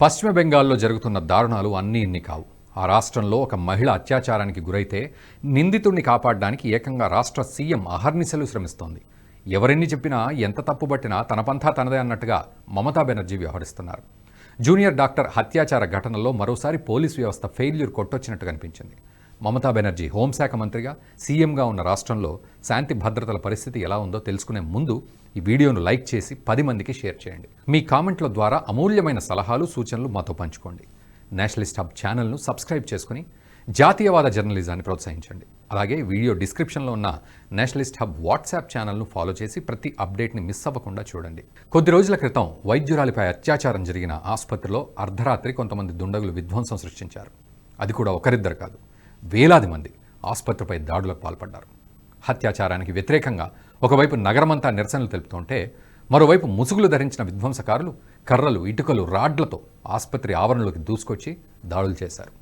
పశ్చిమ బెంగాల్లో జరుగుతున్న దారుణాలు అన్నీ ఇన్ని కావు. ఆ రాష్ట్రంలో ఒక మహిళ అత్యాచారానికి గురైతే నిందితుడిని కాపాడడానికి ఏకంగా రాష్ట్ర సీఎం అహర్నిశలు శ్రమిస్తోంది. ఎవరెన్ని చెప్పినా ఎంత తప్పుబట్టినా తన పంథా తనదే అన్నట్టుగా మమతా బెనర్జీ వ్యవహరిస్తున్నారు. జూనియర్ డాక్టర్ హత్యాచార ఘటనలో మరోసారి పోలీసు వ్యవస్థ ఫెయిల్యూర్ కొట్టొచ్చినట్టు కనిపించింది. మమతా బెనర్జీ హోంశాఖ మంత్రిగా సీఎంగా ఉన్న రాష్ట్రంలో శాంతి భద్రతల పరిస్థితి ఎలా ఉందో తెలుసుకునే ముందు ఈ వీడియోను లైక్ చేసి 10 మందికి షేర్ చేయండి. మీ కామెంట్ల ద్వారా అమూల్యమైన సలహాలు సూచనలు మాతో పంచుకోండి. నేషనలిస్ట్ హబ్ ఛానల్ను సబ్స్క్రైబ్ చేసుకుని జాతీయవాద జర్నలిజాన్ని ప్రోత్సహించండి. అలాగే వీడియో డిస్క్రిప్షన్లో ఉన్న నేషనలిస్ట్ హబ్ వాట్సాప్ ఛానల్ను ఫాలో చేసి ప్రతి అప్డేట్ని మిస్ అవ్వకుండా చూడండి. కొద్ది రోజుల క్రితం వైద్యురాలిపై అత్యాచారం జరిగిన ఆసుపత్రిలో అర్ధరాత్రి కొంతమంది దుండగులు విధ్వంసం సృష్టించారు. అది కూడా ఒకరిద్దరు కాదు, వేలాది మంది ఆసుపత్రిపై దాడులకు పాల్పడ్డారు. హత్యాచారానికి వ్యతిరేకంగా ఒకవైపు నగరమంతా నిరసనలు తెలుపుతుంటే మరోవైపు ముసుగులు ధరించిన విధ్వంసకారులు కర్రలు, ఇటుకలు, రాడ్లతో ఆసుపత్రి ఆవరణలోకి దూసుకొచ్చి దాడులు చేశారు.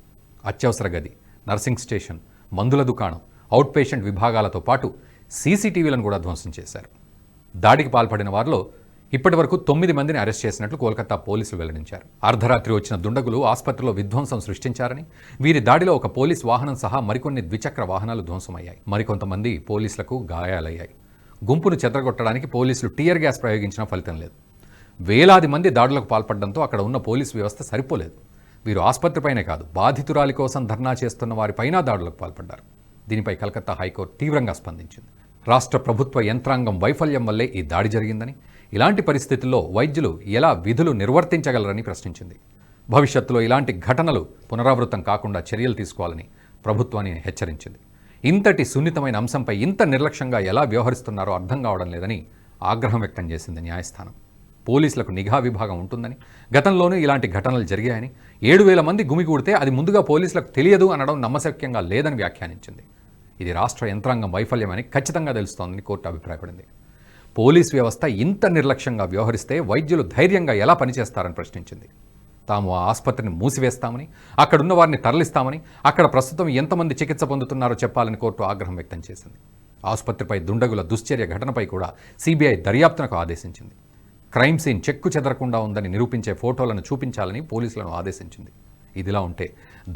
అత్యవసర గది, నర్సింగ్ స్టేషన్, మందుల దుకాణం, అవుట్ పేషెంట్ విభాగాలతో పాటు సీసీటీవీలను కూడా ధ్వంసం చేశారు. దాడికి పాల్పడిన వారిలో ఇప్పటి వరకు 9 మందిని అరెస్ట్ చేసినట్లు కోల్కతా పోలీసులు వెల్లడించారు. అర్ధరాత్రి వచ్చిన దుండగులు ఆసుపత్రిలో విధ్వంసం సృష్టించారని, వీరి దాడిలో ఒక పోలీస్ వాహనం సహా మరికొన్ని ద్విచక్ర వాహనాలు ధ్వంసమయ్యాయి. మరికొంతమంది పోలీసులకు గాయాలయ్యాయి. గుంపును చెదరగొట్టడానికి పోలీసులు టియర్ గ్యాస్ ప్రయోగించినా ఫలితం లేదు. వేలాది మంది దాడులకు పాల్పడడంతో అక్కడ ఉన్న పోలీసు వ్యవస్థ సరిపోలేదు. వీరు ఆసుపత్రిపైనే కాదు, బాధితురాలి కోసం ధర్నా చేస్తున్న వారిపైన దాడులకు పాల్పడ్డారు. దీనిపై కలకత్తా హైకోర్టు తీవ్రంగా స్పందించింది. రాష్ట్ర ప్రభుత్వ యంత్రాంగం వైఫల్యం వల్లే ఈ దాడి జరిగిందని, ఇలాంటి పరిస్థితుల్లో వైద్యులు ఎలా విధులు నిర్వర్తించగలరని ప్రశ్నించింది. భవిష్యత్తులో ఇలాంటి ఘటనలు పునరావృతం కాకుండా చర్యలు తీసుకోవాలని ప్రభుత్వాన్ని హెచ్చరించింది. ఇంతటి సున్నితమైన అంశంపై ఇంత నిర్లక్ష్యంగా ఎలా వ్యవహరిస్తున్నారో అర్థం కావడం లేదని ఆగ్రహం వ్యక్తం చేసింది న్యాయస్థానం. పోలీసులకు నిఘా విభాగం ఉంటుందని, గతంలోనూ ఇలాంటి ఘటనలు జరిగాయని, 7,000 మంది గుమిగూడితే అది ముందుగా పోలీసులకు తెలియదు అనడం నమ్మశక్యంగా లేదని వ్యాఖ్యానించింది. ఇది రాష్ట్ర యంత్రాంగం వైఫల్యమని ఖచ్చితంగా తెలుస్తోందని కోర్టు అభిప్రాయపడింది. పోలీస్ వ్యవస్థ ఇంత నిర్లక్ష్యంగా వ్యవహరిస్తే వైద్యులు ధైర్యంగా ఎలా పనిచేస్తారని ప్రశ్నించింది. తాము ఆ ఆసుపత్రిని మూసివేస్తామని, అక్కడున్న వారిని తరలిస్తామని, అక్కడ ప్రస్తుతం ఎంతమంది చికిత్స పొందుతున్నారో చెప్పాలని కోర్టు ఆగ్రహం వ్యక్తం చేసింది. ఆసుపత్రిపై దుండగుల దుశ్చర్య ఘటనపై కూడా సిబిఐ దర్యాప్తునకు ఆదేశించింది. క్రైమ్ సీన్ చెక్కు చెదరకుండా ఉందని నిరూపించే ఫోటోలను చూపించాలని పోలీసులను ఆదేశించింది. ఇదిలా ఉంటే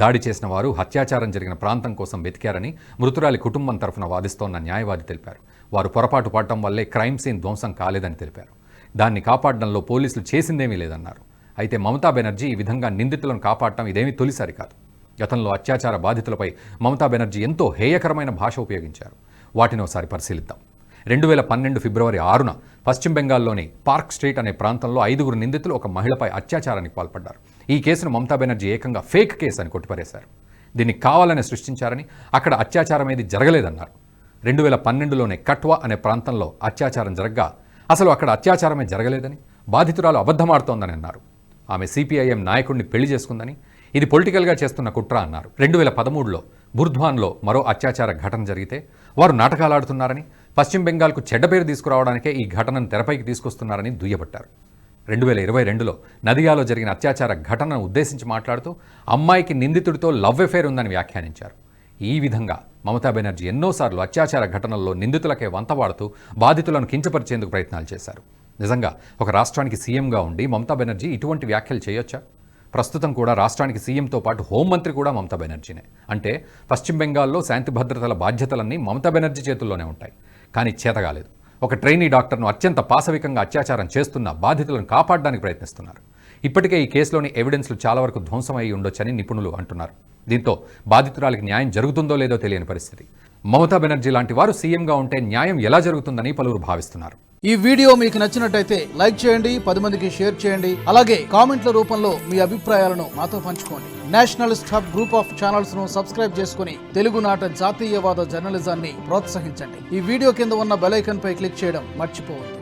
దాడి చేసిన వారు హత్యాచారం జరిగిన ప్రాంతం కోసం వెతికారని మృతురాలి కుటుంబం తరఫున వాదిస్తోన్న న్యాయవాది తెలిపారు. వారు పొరపాటు పడటం వల్లే క్రైమ్ సీన్ ధ్వంసం కాలేదని తెలిపారు. దాన్ని కాపాడడంలో పోలీసులు చేసిందేమీ లేదన్నారు. అయితే మమతా బెనర్జీ ఈ విధంగా నిందితులను కాపాడటం ఇదేమీ తొలిసారి కాదు. గతంలో అత్యాచార బాధితులపై మమతా బెనర్జీ ఎంతో హేయకరమైన భాష ఉపయోగించారు. వాటిని ఒకసారి పరిశీలిద్దాం. 2012 ఫిబ్రవరి 6న పశ్చిమ బెంగాల్లోని పార్క్ స్ట్రీట్ అనే ప్రాంతంలో 5 నిందితులు ఒక మహిళపై అత్యాచారానికి పాల్పడ్డారు. ఈ కేసును మమతా బెనర్జీ ఏకంగా ఫేక్ కేసు అని కొట్టిపారేశారు. దీన్ని కావాలని సృష్టించారని, అక్కడ అత్యాచారం ఏది జరగలేదన్నారు. 2012లోనే కట్వా అనే ప్రాంతంలో అత్యాచారం జరగ్గా అసలు అక్కడ అత్యాచారమే జరగలేదని, బాధితురాలు అబద్ధమాడుతోందని అన్నారు. ఆమె సిపిఐఎం నాయకుడిని పెళ్లి చేసుకుందని, ఇది పొలిటికల్గా చేస్తున్న కుట్ర అన్నారు. 2013లో బుర్ద్వాన్లో మరో అత్యాచార ఘటన జరిగితే వారు నాటకాలు ఆడుతున్నారని, పశ్చిమ బెంగాల్కు చెడ్డ పేరు తీసుకురావడానికే ఈ ఘటనను తెరపైకి తీసుకొస్తున్నారని దుయ్యబట్టారు. 2022లో నదియాలో జరిగిన అత్యాచార ఘటనను ఉద్దేశించి మాట్లాడుతూ అమ్మాయికి నిందితుడితో లవ్ అఫేర్ ఉందని వ్యాఖ్యానించారు. ఈ విధంగా మమతా బెనర్జీ ఎన్నోసార్లు అత్యాచార ఘటనల్లో నిందితులకే వంతవాడుతూ బాధితులను కించపరిచేందుకు ప్రయత్నాలు చేశారు. నిజంగా ఒక రాష్ట్రానికి సీఎంగా ఉండి మమతా బెనర్జీ ఇటువంటి వ్యాఖ్యలు చేయొచ్చా? ప్రస్తుతం కూడా రాష్ట్రానికి సీఎంతో పాటు హోంమంత్రి కూడా మమతా బెనర్జీనే. అంటే పశ్చిమ బెంగాల్లో శాంతి భద్రతల బాధ్యతలన్నీ మమతా బెనర్జీ చేతుల్లోనే ఉంటాయి. కానీ చేతగాలేదు. ఒక ట్రైనీ డాక్టర్ను అత్యంత పాశవికంగా అత్యాచారం చేస్తున్న బాధితులను కాపాడడానికి ప్రయత్నిస్తున్నారు. ఇప్పటికే ఈ కేసులోని ఎవిడెన్స్లు చాలా వరకు ధ్వంసమై ఉండొచ్చని నిపుణులు అంటున్నారు. దీంతో బాధితురాలికి న్యాయం జరుగుతుందో లేదో తెలియని పరిస్థితి. మమతా బెనర్జీ లాంటి వారు సీఎంగా ఉంటే న్యాయం ఎలా జరుగుతుందని పలువురు భావిస్తున్నారు. ఈ వీడియో మీకు నచ్చినట్టయితే లైక్ చేయండి, 10 మందికి షేర్ చేయండి. అలాగే కామెంట్ల రూపంలో మీ అభిప్రాయాలను మాతో పంచుకోండి. Nationalist hub group of channels ను సబ్స్క్రైబ్ చేసుకుని తెలుగునాట జాతీయవాద జర్నలిజాన్ని ప్రోత్సహించండి. ఈ వీడియో కింద ఉన్న బెల్ ఐకాన్ పై క్లిక్ చేయడం మర్చిపోవద్దు.